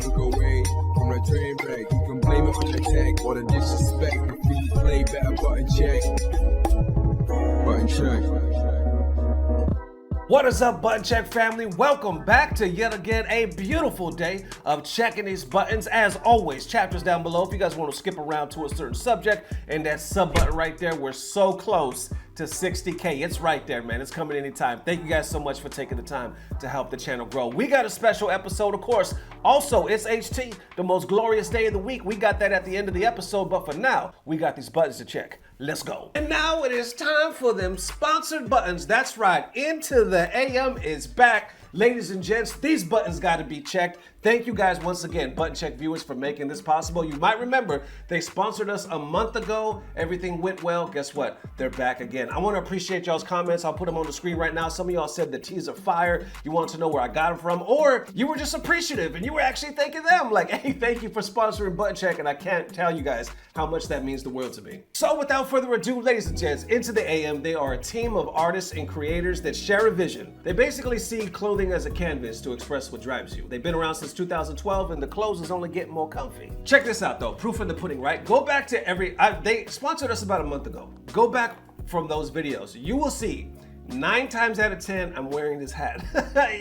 look away from the train wreck. You can blame it on the tech or the disrespect. If you play better, button check. Button check. What is up, Button Check family? Welcome back to yet again a beautiful day of checking these buttons. As always, chapters down below if you guys want to skip around to a certain subject, and that sub button right there. We're so close to 60K. It's right there, man. It's coming anytime. Thank you guys so much for taking the time to help the channel grow. We got a special episode, of course. Also, it's HT, the most glorious day of the week. We got that at the end of the episode, but for now, we got these buttons to check. Let's go. And now it is time for them sponsored buttons. That's right. Into the AM is back. Ladies and gents, these buttons got to be checked. Thank you guys once again, Button Check viewers, for making this possible. You might remember they sponsored us a month ago. Everything went well. Guess what? They're back again. I want to appreciate y'all's comments. I'll put them on the screen right now. Some of y'all said the teas are fire. You wanted to know where I got them from, or you were just appreciative and you were actually thanking them. Like, hey, thank you for sponsoring Button Check, and I can't tell you guys how much that means the world to me. So without further ado, ladies and gents, Into the AM, they are a team of artists and creators that share a vision. They basically see clothing as a canvas to express what drives you. They've been around since 2012, and the clothes is only getting more comfy. Check this out though, proof in the pudding, right? Go back to they sponsored us about a month ago. Go back from those videos. You will see 9 times out of 10, I'm wearing this hat.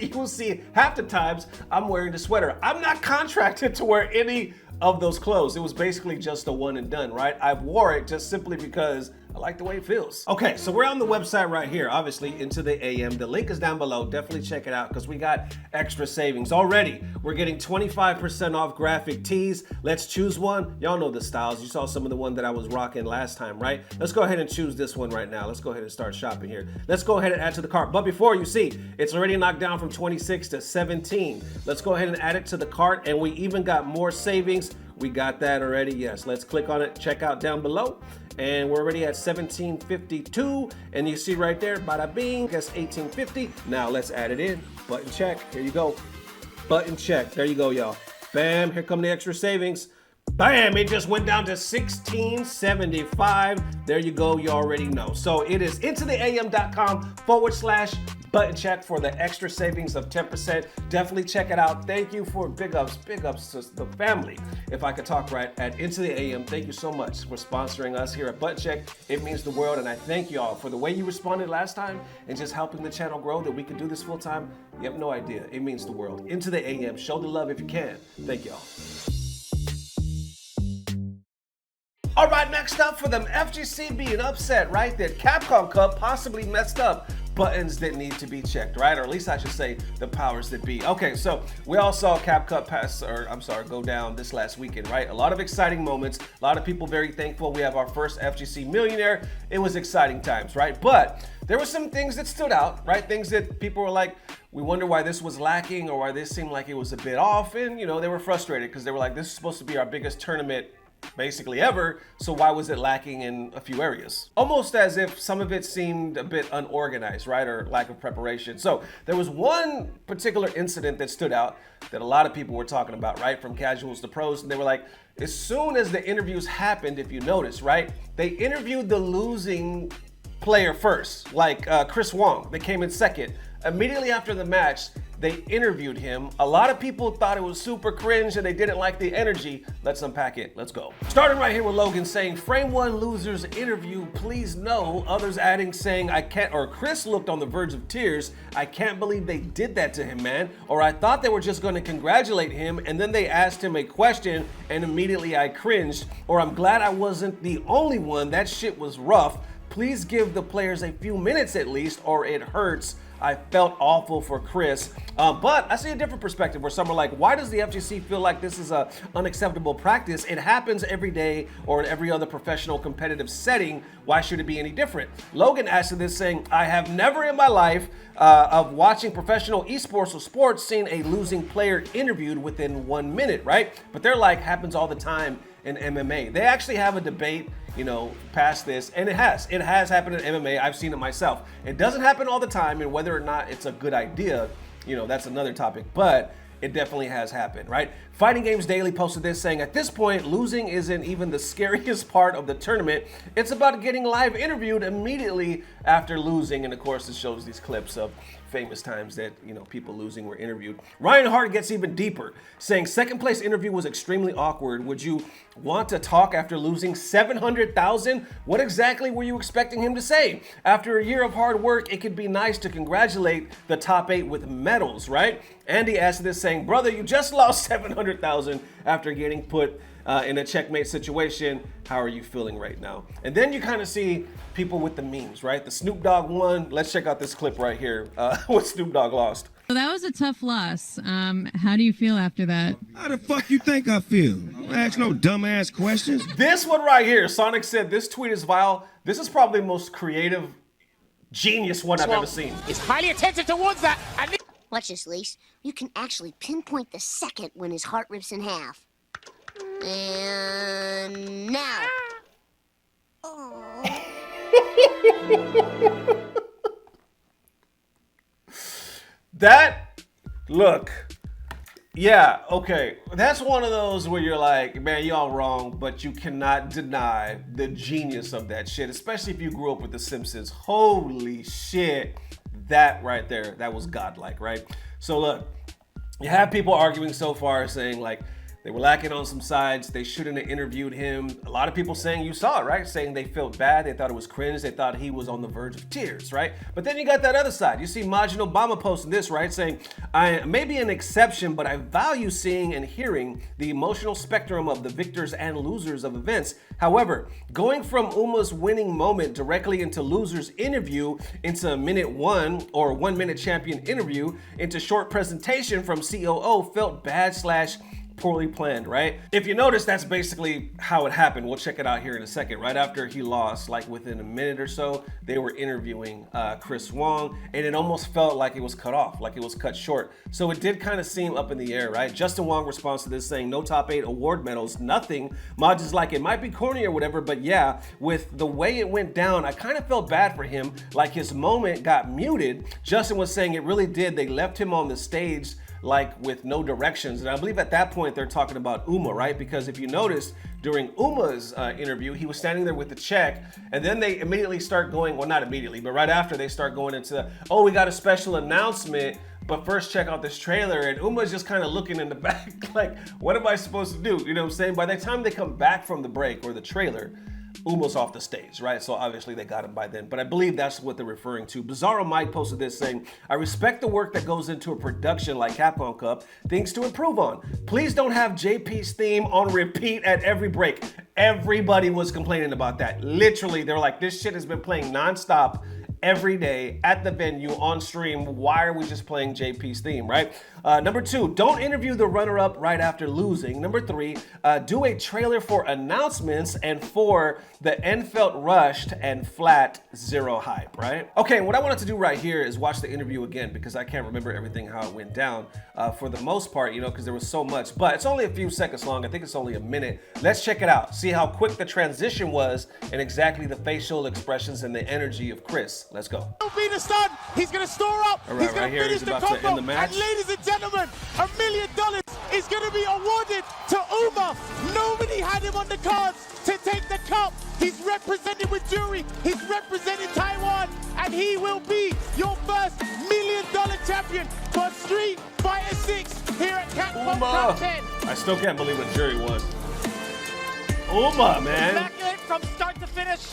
You will see half the times I'm wearing the sweater. I'm not contracted to wear any of those clothes. It was basically just a one and done, right? I wore it just simply because I like the way it feels. Okay, so we're on the website right here, obviously, Into the AM. The link is down below. Definitely check it out because we got extra savings already. We're getting 25% off graphic tees. Let's choose one. Y'all know the styles. You saw some of the one that I was rocking last time, right? Let's go ahead and choose this one right now. Let's go ahead and start shopping here. Let's go ahead and add to the cart. But before, you see, it's already knocked down from 26 to 17. Let's go ahead and add it to the cart, and we even got more savings. We got that already, yes. Let's click on it, check out down below. And we're already at 1752, and you see right there, bada bing, that's 1850. Now let's add it in. Button check. Here you go. Button check. There you go, y'all. Bam, here come the extra savings. Bam, it just went down to 1675. There you go, you already know. So it is intotheam.com/button check for the extra savings of 10%. Definitely check it out. Thank you for big ups to the family, if I could talk right, at Into the AM. Thank you so much for sponsoring us here at Button Check. It means the world, and I thank y'all for the way you responded last time and just helping the channel grow, that we could do this full time. You have no idea. It means the world. Into the AM. Show the love if you can. Thank y'all. All right, next up, for them FGC being upset, right, that Capcom Cup possibly messed up buttons that need to be checked, right? Or at least I should say the powers that be. Okay, so we all saw Cap Cup go down this last weekend, right? A lot of exciting moments, a lot of people very thankful. We have our first FGC millionaire. It was exciting times, right? But there were some things that stood out, right? Things that people were like, we wonder why this was lacking or why this seemed like it was a bit off. And, you know, they were frustrated because they were like, this is supposed to be our biggest tournament basically ever, so why was it lacking in a few areas? Almost as if some of it seemed a bit unorganized, right, or lack of preparation. So there was one particular incident that stood out that a lot of people were talking about, right, from casuals to pros, and they were like, as soon as the interviews happened, if you notice, right, they interviewed the losing player first, like Chris Wong, that came in second. Immediately after the match, they interviewed him. A lot of people thought it was super cringe and they didn't like the energy. Let's unpack it. Let's go. Starting right here with Logan saying, frame one losers interview, please no. Others adding saying, I can't, or Chris looked on the verge of tears. I can't believe they did that to him, man. Or I thought they were just going to congratulate him and then they asked him a question and immediately I cringed. Or I'm glad I wasn't the only one. That shit was rough. Please give the players a few minutes at least, or it hurts. I felt awful for Chris. But I see a different perspective where some are like, why does the FGC feel like this is a unacceptable practice? It happens every day or in every other professional competitive setting. Why should it be any different? Logan asked this saying, I have never in my life of watching professional esports or sports seen a losing player interviewed within 1 minute, right? But they're like, happens all the time in MMA. They actually have a debate, you know, past this, and it has happened in MMA. I've seen it myself. It doesn't happen all the time, and whether or not it's a good idea, you know, that's another topic, but it definitely has happened, right? Fighting Games Daily posted this saying, at this point, losing isn't even the scariest part of the tournament. It's about getting live interviewed immediately after losing, and of course it shows these clips of famous times that, you know, people losing were interviewed. Ryan Hart gets even deeper, saying second place interview was extremely awkward. Would you want to talk after losing $700,000? What exactly were you expecting him to say? After a year of hard work, it could be nice to congratulate the top 8 with medals, right? Andy asked this saying, brother, you just lost $700,000 after getting put in a checkmate situation. How are you feeling right now? And then you kind of see people with the memes, right? The Snoop Dogg one. Let's check out this clip right here. What Snoop Dogg lost. So that was a tough loss. How do you feel after that? How the fuck you think I feel? Don't ask no dumbass questions. This one right here, Sonic said this tweet is vile. This is probably the most creative, genius one I've ever seen. He's highly attentive towards that. And watch this, Lise. You can actually pinpoint the second when his heart rips in half. And now. Oh. That, look, yeah, okay. That's one of those where you're like, man, y'all wrong, but you cannot deny the genius of that shit, especially if you grew up with The Simpsons. Holy shit, that right there, that was godlike, right? So look, you have people arguing so far saying like, they were lacking on some sides. They shouldn't have interviewed him. A lot of people saying, you saw it, right? Saying they felt bad. They thought it was cringe. They thought he was on the verge of tears, right? But then you got that other side. You see Majin Obama posting this, right? Saying, I may be an exception, but I value seeing and hearing the emotional spectrum of the victors and losers of events. However, going from Uma's winning moment directly into loser's interview, into minute 1 or 1 minute champion interview, into short presentation from COO felt bad / poorly planned, right? If you notice, that's basically how it happened. We'll check it out here in a second. Right after he lost, like within a minute or so, they were interviewing Chris Wong, and it almost felt like it was cut off, like it was cut short. So it did kind of seem up in the air, right? Justin Wong responds to this saying, no top 8 award medals, nothing. Maj is like, it might be corny or whatever, but yeah, with the way it went down, I kind of felt bad for him, like his moment got muted. Justin was saying it really did. They left him on the stage like with no directions. And I believe at that point they're talking about Uma, right? Because if you noticed during Uma's interview, he was standing there with the check, and then they immediately start going, well, not immediately, but right after they start going into, oh, we got a special announcement, but first check out this trailer. And Uma's just kind of looking in the back like, what am I supposed to do? You know what I'm saying? By the time they come back from the break or the trailer, Uma's off the stage, right? So obviously they got him by then, but I believe that's what they're referring to. Bizarro Mike posted this saying, I respect the work that goes into a production like Capcom Cup, things to improve on. Please don't have JP's theme on repeat at every break. Everybody was complaining about that. Literally, they're like, this shit has been playing nonstop every day at the venue on stream. Why are we just playing JP's theme, right? Number 2, don't interview the runner-up right after losing. Number 3, do a trailer for announcements. And 4, the end felt rushed and flat, zero hype, right? Okay, what I wanted to do right here is watch the interview again because I can't remember everything how it went down for the most part, you know, because there was so much, but it's only a few seconds long. I think it's only a minute. Let's check it out. See how quick the transition was and exactly the facial expressions and the energy of Chris. Let's go. he'll be the stun. He's going to store up. All right, he's going right to here, finish he's the about to combo. end the match. And ladies and gentlemen, $1 million is going to be awarded to Uma. Nobody had him on the cards to take the cup. He's represented with jury. He's represented Taiwan. And he will be your first $1 million champion for Street Fighter 6 here at Capcom Cup 10. I still can't believe what jury was. Uma, man. Immaculate from start to finish.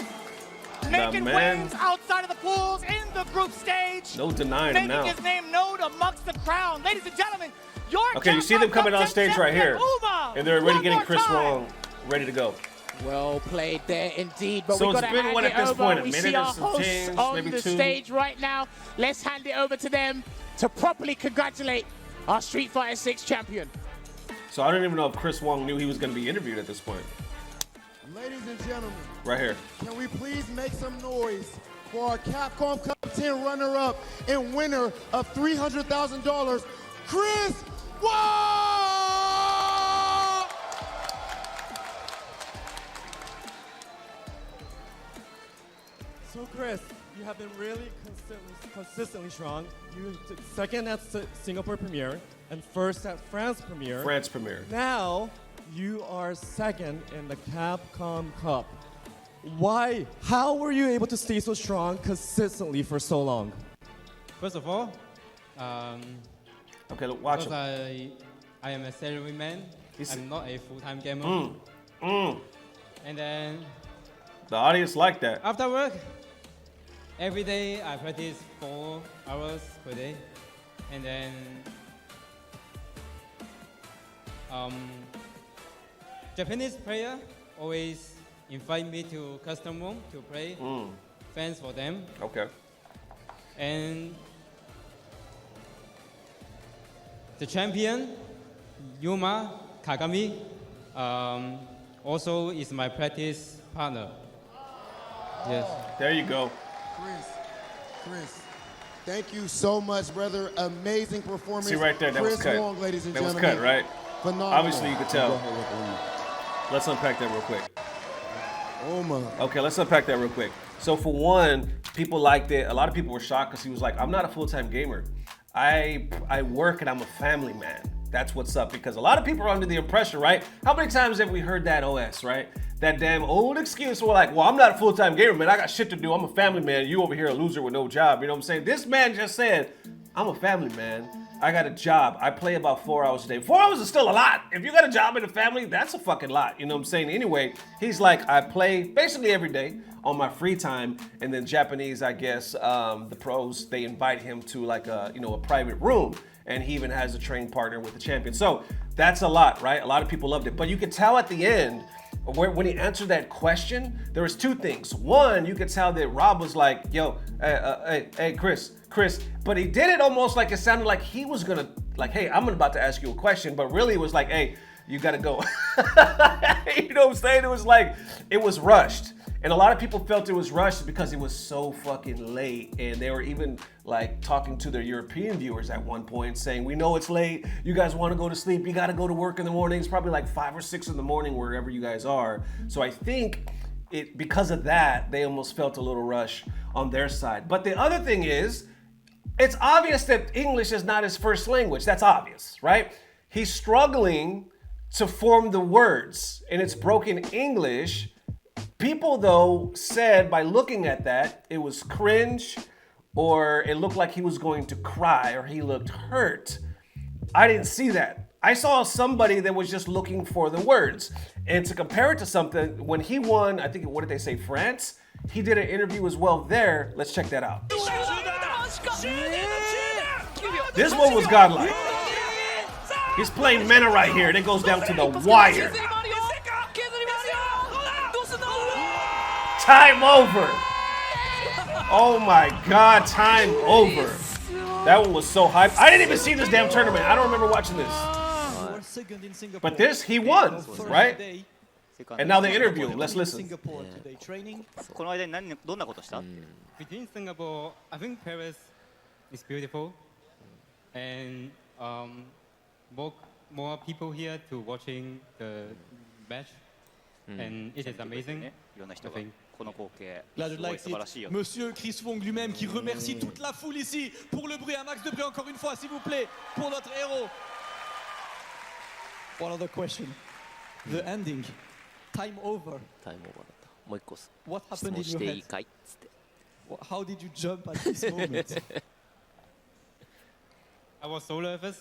Making waves outside of the pools in the group stage. No denying him now. Making his name known amongst the crowd. Ladies and gentlemen, your okay, you see them coming on stage right here. And they're already getting Chris Wong ready to go. Well played there indeed. But so we've it's got to been hand what it at this over. point? A we minute see or our some hosts change, on maybe the 2. stage right now. Let's hand it over to them to properly congratulate our Street Fighter 6 champion. So I don't even know if Chris Wong knew he was going to be interviewed at this point. Ladies and gentlemen, right here. Can we please make some noise for our Capcom Cup 10 runner-up and winner of $300,000, Chris Wong! So Chris, you have been really consistently strong. You took second at Singapore premiere and first at France premiere. Now you are second in the Capcom Cup. How were you able to stay so strong consistently for so long? First of all, Okay, look, watch because him. I am a salaryman. I'm not a full-time gamer. And then The audience like that. after work, every day I practice 4 hours per day. And then Japanese player always invite me to custom room to play fans for them. Okay. And the champion, Yuma Kagami, also is my practice partner. Yes. There you go. Chris, thank you so much, brother. Amazing performance. See right there, that was Chris cut. Wong, ladies and That was gentlemen. cut, right? Phenomenal. Obviously, you could tell. Let's unpack that real quick. Oh my. Okay, let's unpack that real quick. So for one, people liked it. A lot of people were shocked because he was like, I'm not a full-time gamer. I work and I'm a family man. That's what's up, because a lot of people are under the impression, right? How many times have we heard that OS, right? That damn old excuse where like, well, I'm not a full-time gamer, man. I got shit to do. I'm a family man. You over here a loser with no job. You know what I'm saying? This man just said, I'm a family man. I got a job. I play about 4 hours a day. 4 hours is still a lot. If you got a job and a family, that's a fucking lot. You know what I'm saying? Anyway, he's like, I play basically every day on my free time. And then Japanese, I guess, the pros, they invite him to like a private room. And he even has a training partner with the champion. So that's a lot, right? A lot of people loved it. But you could tell at the end, when he answered that question, there was 2 things. One, you could tell that Rob was like, yo, hey, Chris. But he did it almost like it sounded like he was gonna, like, hey, I'm about to ask you a question. But really it was like, hey, you gotta go. You know what I'm saying? It was like, it was rushed. And a lot of people felt it was rushed because it was so fucking late. And they were even like talking to their European viewers at one point saying, we know it's late. You guys want to go to sleep. You got to go to work in the morning. It's probably like 5 or 6 in the morning wherever you guys are. So I think because of that, they almost felt a little rush on their side. But the other thing is, it's obvious that English is not his first language. That's obvious, right? He's struggling to form the words and it's broken English. People, though, said by looking at that, it was cringe or it looked like he was going to cry or he looked hurt. I didn't see that. I saw somebody that was just looking for the words. And to compare it to something, when he won, I think, what did they say, France? He did an interview as well there. Let's check that out. This one was godlike. He's playing Mena right here, and it goes down to the wire. Time over. Oh my God, time over. That one was so hyped. I didn't even see this damn tournament. I don't remember watching this. But this, he won, right? And now the interview. Let's listen. Within Singapore, I think Paris is beautiful. And more people here to watching the match. And it is amazing, I think. Là, je like it. Monsieur Chris Wong lui-même qui remercie toute la foule ici pour le bruit. Un max de bruit encore une fois, s'il vous plaît, pour notre héros. One other question. The ending. Time over. What happened in your head? How did you jump at this moment? I was so nervous,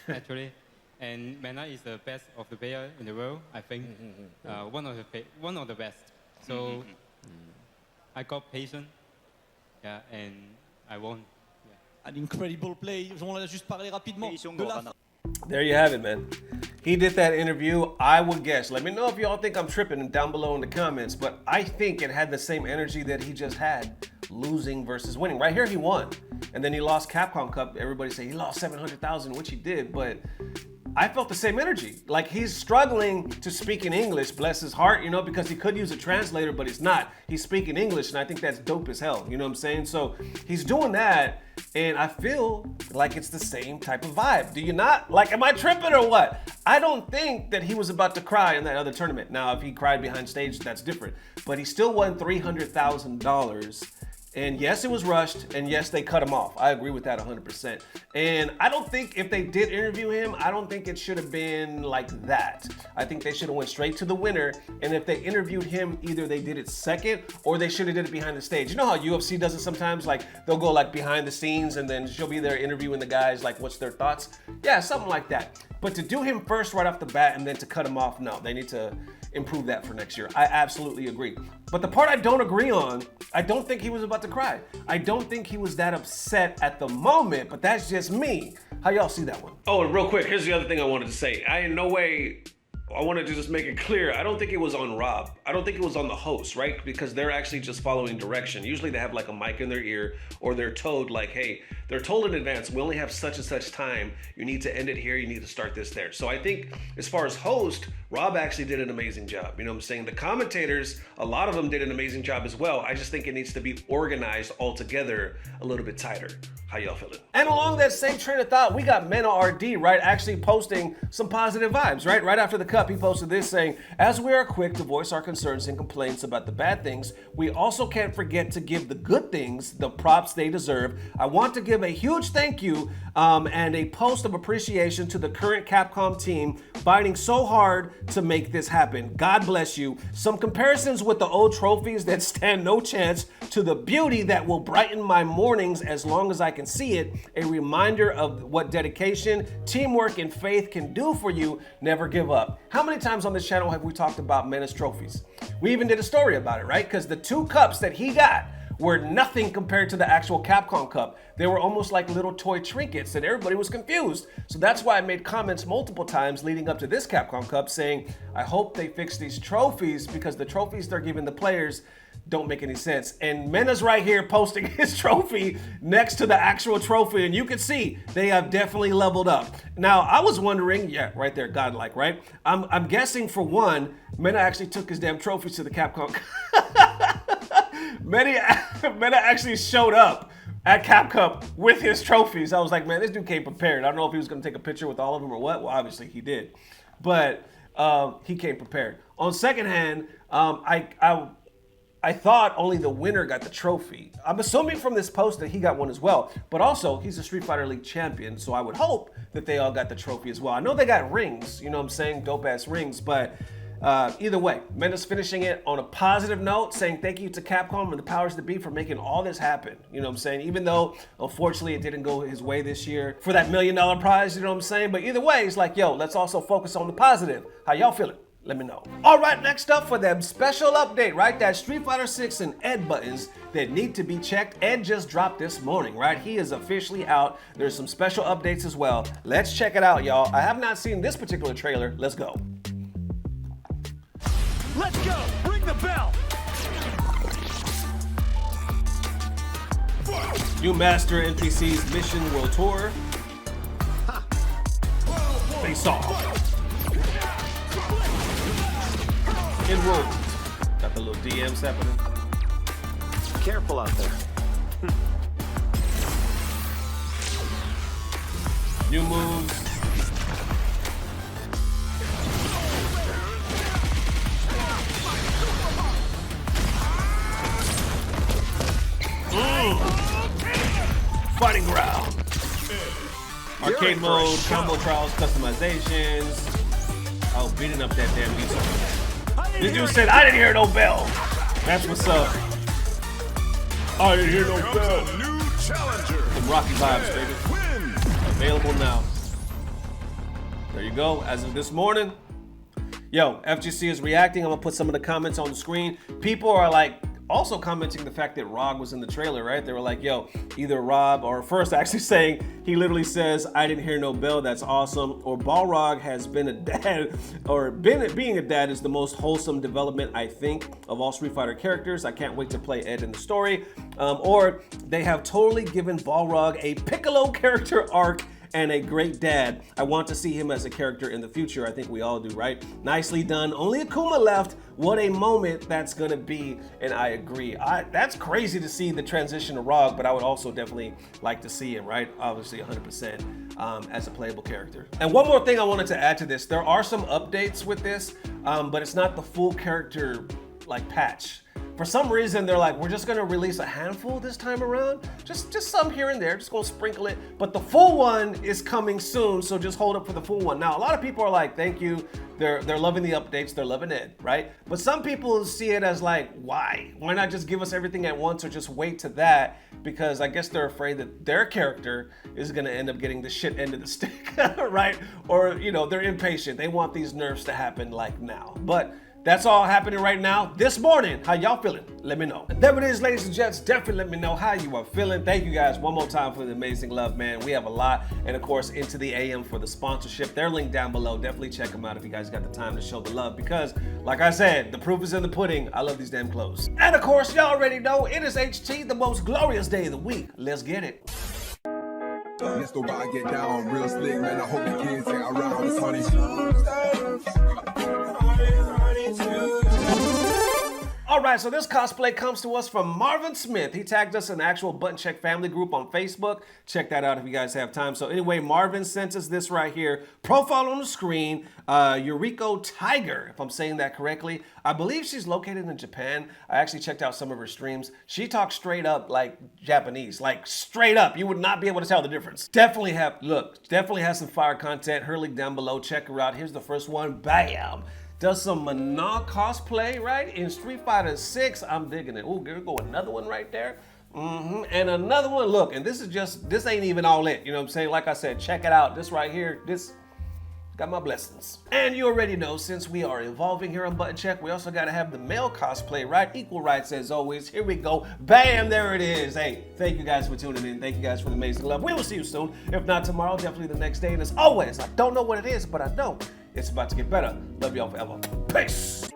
actually. And Mena is the best of the player in the world, I think. One of the best. So I got patient, yeah, and I won. Yeah. An incredible play. On a juste parlé rapidement de la... There you have it, man. He did that interview. I would guess. Let me know if y'all think I'm tripping down below in the comments, but I think it had the same energy that he just had, losing versus winning. Right here, he won. And then he lost Capcom Cup. Everybody say he lost 700,000, which he did, but I felt the same energy. Like he's struggling to speak in English, bless his heart, you know, because he could use a translator, but he's not. He's speaking English, and I think that's dope as hell, you know what I'm saying? So he's doing that, and I feel like it's the same type of vibe. Do you not? Like, am I tripping or what? I don't think that he was about to cry in that other tournament. Now, if he cried behind stage, that's different. But he still won $300,000, And yes, it was rushed, and yes, they cut him off. I agree with that 100%. And I don't think if they did interview him, I don't think it should have been like that. I think they should have went straight to the winner, and if they interviewed him, either they did it second, or they should have did it behind the stage. You know how UFC does it sometimes? Like, they'll go like behind the scenes, and then she'll be there interviewing the guys, like, what's their thoughts? Yeah, something like that. But to do him first right off the bat, and then to cut him off, no, they need to improve that for next year. I absolutely agree. But the part I don't agree on, I don't think he was about to cry. I don't think he was that upset at the moment, but that's just me. How y'all see that one? Oh, and real quick, here's the other thing I wanted to say. I wanted to just make it clear, I don't think it was on Rob. I don't think it was on the host, right? Because they're actually just following direction. Usually they have like a mic in their ear, or they're told like, hey, they're told in advance, we only have such and such time. You need to end it here. You need to start this there. So I think as far as host, Rob actually did an amazing job. You know what I'm saying? The commentators, a lot of them did an amazing job as well. I just think it needs to be organized all together a little bit tighter. How y'all feeling? And along that same train of thought, we got MenaRD, right, actually posting some positive vibes, right? Right after the cup, he posted this saying, as we are quick to voice our concerns and complaints about the bad things, we also can't forget to give the good things the props they deserve. I want to give a huge thank you and a post of appreciation to the current Capcom team fighting so hard to make this happen. God bless you. Some comparisons with the old trophies that stand no chance to the beauty that will brighten my mornings as long as I can see it. A reminder of what dedication, teamwork, and faith can do for you. Never give up. How many times on this channel have we talked about Mena's trophies? We even did a story about it, right? Because the 2 cups that he got were nothing compared to the actual Capcom Cup. They were almost like little toy trinkets, and everybody was confused. So that's why I made comments multiple times leading up to this Capcom Cup saying, I hope they fix these trophies, because the trophies they're giving the players don't make any sense. And Mena's right here posting his trophy next to the actual trophy, and you can see they have definitely leveled up. Now, I was wondering, yeah, right there, godlike, right? I'm guessing for one, Mena actually took his damn trophies to the Capcom. Mena actually showed up at Capcom with his trophies. I was like, man, this dude came prepared. I don't know if he was going to take a picture with all of them or what. Well, obviously he did, but he came prepared. On second hand, I thought only the winner got the trophy. I'm assuming from this post that he got one as well, but also he's a Street Fighter League champion, so I would hope that they all got the trophy as well. I know they got rings, you know what I'm saying, dope ass rings, but either way, Mena's finishing it on a positive note, saying thank you to Capcom and the powers that be for making all this happen. You know what I'm saying? Even though, unfortunately, it didn't go his way this year for that $1 million prize, you know what I'm saying? But either way, it's like, yo, let's also focus on the positive. How y'all feeling? Let me know. All right, next up for them special update, right? That Street Fighter 6 and Ed buttons that need to be checked. Ed just dropped this morning, right? He is officially out. There's some special updates as well. Let's check it out, y'all. I have not seen this particular trailer. Let's go. Let's go! Ring the bell! New Master NPC's Mission World Tour. Face off. Enrolled. Got the little DMs happening. Careful out there. New moves. Fighting ground. Arcade mode, combo trials, customizations. Oh, beating up that damn music. This dude said, I didn't hear no bell. That's what's up. I didn't hear no bell. New challenger. Some Rocky vibes, baby. Available now. There you go. As of this morning. Yo, FGC is reacting. I'm gonna put some of the comments on the screen. People are like, also commenting the fact that Rog was in the trailer, right? They were like, yo, either Rob, or first actually saying, he literally says, I didn't hear no bell, that's awesome. Or Balrog has been a dad, or being a dad is the most wholesome development, I think, of all Street Fighter characters. I can't wait to play Ed in the story. Or they have totally given Balrog a Piccolo character arc and a great dad. I want to see him as a character in the future. I think we all do, right? Nicely done. Only Akuma left. What a moment that's gonna be, and I agree. That's crazy to see the transition to Rog, but I would also definitely like to see him, right? Obviously 100% as a playable character. And one more thing I wanted to add to this. There are some updates with this, but it's not the full character like patch. For some reason, they're like, we're just gonna release a handful this time around. Just some here and there, just gonna sprinkle it. But the full one is coming soon, so just hold up for the full one. Now, a lot of people are like, thank you. They're loving the updates, they're loving it, right? But some people see it as like, why? Why not just give us everything at once or just wait to that? Because I guess they're afraid that their character is gonna end up getting the shit end of the stick, right? Or, you know, they're impatient. They want these nerfs to happen like now. But that's all happening right now this morning. How y'all feeling? Let me know. And there it is, ladies and gents. Definitely let me know how you are feeling. Thank you guys one more time for the amazing love, man. We have a lot. And of course, Into the AM for the sponsorship. They're linked down below. Definitely check them out if you guys got the time to show the love. Because, like I said, the proof is in the pudding. I love these damn clothes. And of course, y'all already know it is HT, the most glorious day of the week. Let's get it. Let's go by and get down real slick, man. I hope the kids ain't around. It's honey. All right, so this cosplay comes to us from Marvin Smith. He tagged us in the actual Button Check family group on Facebook. Check that out if you guys have time. So anyway, Marvin sent us this right here. Profile on the screen, Yuriko Tiger, if I'm saying that correctly. I believe she's located in Japan. I actually checked out some of her streams. She talks straight up like Japanese, like straight up. You would not be able to tell the difference. Definitely has some fire content. Her link down below. Check her out. Here's the first one. Bam! Does some MenaRD cosplay, right? In Street Fighter 6, I'm digging it. Ooh, here we go, another one right there. And another one, look, and this ain't even all it, you know what I'm saying? Like I said, check it out. This right here, this got my blessings. And you already know, since we are evolving here on Button Check, we also gotta have the male cosplay, right? Equal rights as always. Here we go. Bam, there it is. Hey, thank you guys for tuning in. Thank you guys for the amazing love. We will see you soon. If not tomorrow, definitely the next day. And as always, I don't know what it is, but I know it's about to get better. Love y'all forever. Peace.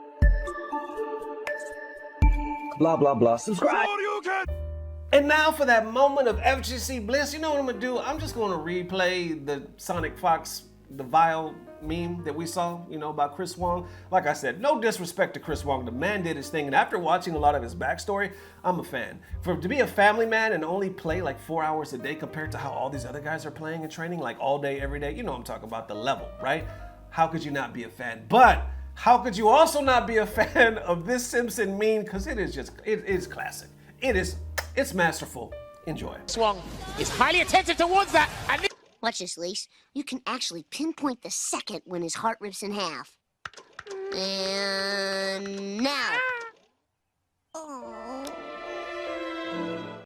Blah, blah, blah. Subscribe. And now for that moment of FGC Bliss. You know what I'm gonna do? I'm just gonna replay the Sonic Fox, the Vile meme that we saw, you know, about Chris Wong. Like I said, no disrespect to Chris Wong. The man did his thing. And after watching a lot of his backstory, I'm a fan. To be a family man and only play like 4 hours a day compared to how all these other guys are playing and training like all day, every day. You know what I'm talking about, the level, right? How could you not be a fan? But how could you also not be a fan of this Simpson meme? Because it is classic. It's masterful. Enjoy. Swung is highly attentive towards that. And Watch this, Lise. You can actually pinpoint the second when his heart rips in half.